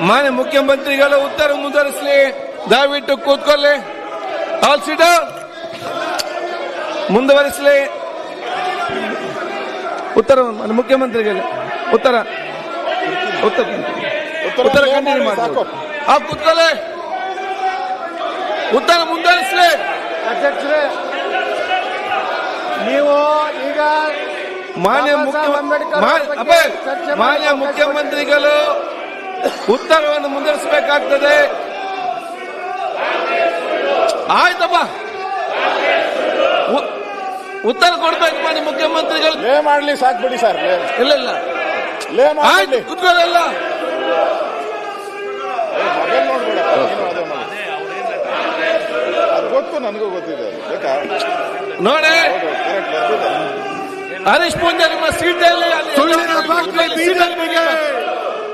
ಮಾನ್ಯ ಮುಖ್ಯಮಂತ್ರಿಗಳು ಉತ್ತರ ಮುಂದುವರಿಸಲಿ. ದಯವಿಟ್ಟು ಕೂತ್ಕೊಳ್ಳಿ. All sit down. ಮುಂದುವರಿಸಲಿ. ಉತ್ತರ ಮುಖ್ಯಮಂತ್ರಿಗಳು ಉತ್ತರ ಕಂಟಿನ್ಯೂ ಮಾಡಬೇಕು. ಕೂತ್ಕೊಳ್ಳಿ. ಉತ್ತರ ಮುಂದುವರಿಸಲಿ. ಅಧ್ಯಕ್ಷರೇ, ನೀವು ಈಗ ಮಾನ್ಯ ಮುಖ್ಯಮಂತ್ರಿಗಳು ಉತ್ತರವನ್ನು ಮುಂದುವರಿಸಬೇಕಾಗ್ತದೆ. ಆಯ್ತಪ್ಪ, ಉತ್ತರ ಕೊಡ್ಬೇಕು ಮಾನ್ಯ ಮುಖ್ಯಮಂತ್ರಿಗಳು. ಲೇ ಮಾಡ್ಲಿ, ಸಾಕ್ಬಿಡಿ ಸರ್. ಇಲ್ಲ ಆಯ್ತು, ಕುತ್ಕೊಳ್ಳಲ್ಲ. ಗೊತ್ತು, ನನಗೂ ಗೊತ್ತಿದೆ. ನೋಡಿ ಹರೀಶ್ ಪೂಂಜ, ನಿಮ್ಮ ಸೀಟಲ್ಲಿ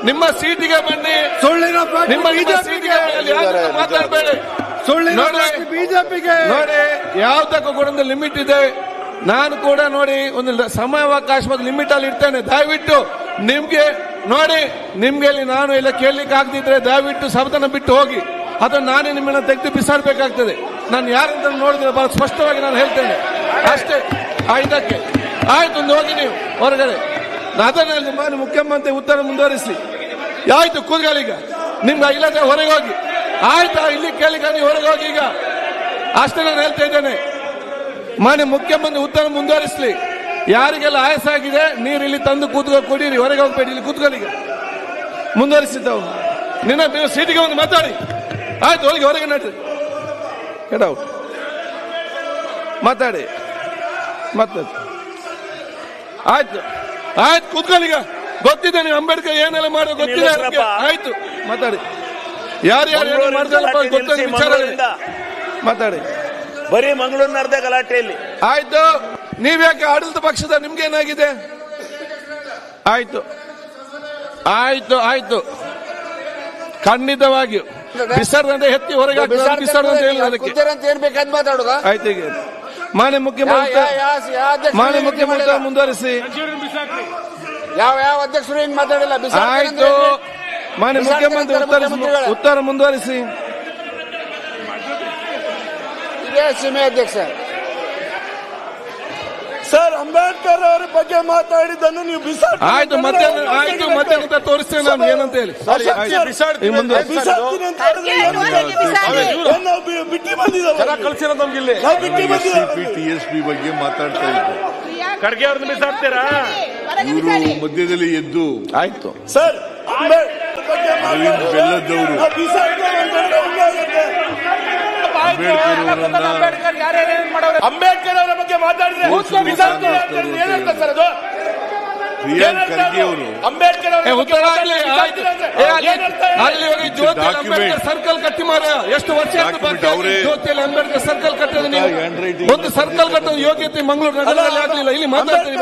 ನಿಮ್ಮ ಸೀಟಿಗೆ ಬನ್ನಿ. ನಿಮ್ಮ ಸೀಟಿಗೆ ಮಾತಾಡಬೇಡಿ. ಬಿಜೆಪಿಗೆ ನೋಡಿ, ಯಾವ್ದಕ್ಕೂ ಕೂಡ ಒಂದು ಲಿಮಿಟ್ ಇದೆ. ನಾನು ಕೂಡ ನೋಡಿ ಒಂದು ಸಮಯಾವಕಾಶ ಲಿಮಿಟ್ ಅಲ್ಲಿ ಇರ್ತೇನೆ. ದಯವಿಟ್ಟು ನಿಮ್ಗೆ ನೋಡಿ, ನಿಮ್ಗೆ ನಾನು ಎಲ್ಲ ಕೇಳಲಿಕ್ಕೆ ಆಗದಿದ್ರೆ ದಯವಿಟ್ಟು ಸದನ ಬಿಟ್ಟು ಹೋಗಿ, ಅಥವಾ ನಾನೇ ನಿಮ್ಮನ್ನ ತೆಗೆದು ಬಿಸಾಡಬೇಕಾಗ್ತದೆ. ನಾನು ಯಾರಂತ ನೋಡಿದ್ರೆ ಬಹಳ ಸ್ಪಷ್ಟವಾಗಿ ನಾನು ಹೇಳ್ತೇನೆ ಅಷ್ಟೇ. ಇದಕ್ಕೆ ಆಯ್ತು, ಒಂದು ಹೋಗಿ ನೀವು ಹೊರಗಡೆ. ಅದರಲ್ಲಿ ಮಾನ್ಯ ಮುಖ್ಯಮಂತ್ರಿ ಉತ್ತರ ಮುಂದುವರಿಸಿ. ಆಯ್ತು, ಕೂತ್ಕೊಳ್ಳೀಗ. ನಿಮ್ಗೆ ಇಲ್ಲದೆ ಹೊರಗೆ ಹೋಗಿ. ಆಯ್ತಾ, ಇಲ್ಲಿ ಕೇಳಿಕ ನೀವು ಹೊರಗೆ ಹೋಗಿ ಈಗ. ಅಷ್ಟೇ ನಾನು ಹೇಳ್ತಾ ಇದ್ದೇನೆ. ಮಾನ್ಯ ಮುಖ್ಯಮಂತ್ರಿ ಉತ್ತರ ಮುಂದುವರಿಸಲಿ. ಯಾರಿಗೆಲ್ಲ ಆಯಾಸ ಆಗಿದೆ ನೀರು ಇಲ್ಲಿ ತಂದು ಕುಡೀರಿ, ಹೊರಗೆ ಹೋಗ್ಬೇಡಿ, ಇಲ್ಲಿ ಕೂತ್ಕೊಳ್ಳೀಗ. ಮುಂದುವರಿಸಿದ್ದವು ನಿನ್ನ ಸೀಟಿಗೆ ಒಂದು ಮಾತಾಡಿ. ಆಯ್ತು, ಹೊರಗೆ ನಡ್ರಿ. ಔಟ್ ಮಾತಾಡಿ. ಆಯ್ತು ಕೂತ್ಕೊಳ್ಳೀಗ. ಗೊತ್ತಿದೆ ನೀವು ಅಂಬೇಡ್ಕರ್ ಏನೆಲ್ಲ ಮಾಡೋ ಗೊತ್ತಿದೆ. ಆಯ್ತು, ಮಾತಾಡಿ. ಯಾರ್ಯಾರು ಮಾಡ್ದಲ್ಲಪ್ಪ ಗೊತ್ತಿಲ್ಲ ವಿಚಾರ. ಮಾತಾಡಿ. ಬರೀ ಮಂಗಳೂರಿನ ಅರ್ಧ ಗಲಾಟೆಯಲ್ಲಿ. ಆಯ್ತು, ನೀವ್ಯಾಕೆ ಆಡಳಿತ ಪಕ್ಷದ ನಿಮ್ಗೇನಾಗಿದೆ? ಆಯ್ತು ಖಂಡಿತವಾಗಿಯೂ ಬಿಸರ್ದಂತೆ ಎತ್ತಿ ಹೊರಗೆ ಬಿಸರ್ದಂತೆ ಮಾತಾಡೋದಾ? ಆಯ್ತು, ಈಗ ಮಾನ್ಯ ಮುಖ್ಯಮಂತ್ರಿ ಮುಂದುವರಿಸಿ. ಯಾವ ಅಧ್ಯಕ್ಷರು ಹಿಂಗ್ ಮಾತಾಡಿಲ್ಲ. ಆಯ್ತು, ಮಾನ್ಯ ಮುಖ್ಯಮಂತ್ರಿ ಉತ್ತರ ಮುಂದುವರಿಸಿ. ಸೀಮೆ ಅಧ್ಯಕ್ಷ ಸರ್, ಅಂಬೇಡ್ಕರ್ ಅವರ ಬಗ್ಗೆ ಮಾತಾಡಿದ್ದನ್ನು ನೀವು ಆಯ್ತು, ಮತ್ತೆ ತೋರಿಸ್ತೇನೆ ನಾನು ಏನಂತ ಹೇಳಿ. ಬಿಟ್ಟಿ ಬಂದಿದ್ದೀವಿ. TSP ಬಗ್ಗೆ ಮಾತಾಡ್ತಾ ಇದ್ದೆ. ಖರ್ಗೆ ಅವ್ರನ್ನ ಬಿಸಾಡ್ತೀರಾ? ಇವರು ಮಧ್ಯದಲ್ಲಿ ಎದ್ದು ಆಯ್ತು ಸರ್. ಬೆಲ್ಲದವರು ಅಂಬೇಡ್ಕರ್ ಅವರ ಬಗ್ಗೆ ಮಾತಾಡಿದ್ರೆ ಪ್ರಿಯಾಂಕ್ ಖರ್ಗೆ ಅವರು ಅಂಬೇಡ್ಕರ್ ಸರ್ಕಲ್ ಕಟ್ಟಿ ಮಾರ ಎಷ್ಟು ವರ್ಷ ಜ್ಯೋತಿಯಲ್ಲಿ ಅಂಬೇಡ್ಕರ್ ಸರ್ಕಲ್ ಕಟ್ಟೋದು ನೀವು ಒಂದು ಸರ್ಕಲ್ ಕಟ್ಟೋದು ಯೋಗ್ಯತೆ ಮಂಗಳೂರು ನಗರದಲ್ಲಿ ಆಗಲಿಲ್ಲ. ಇಲ್ಲಿ ಮಾತಾಡ್ತೀರಿ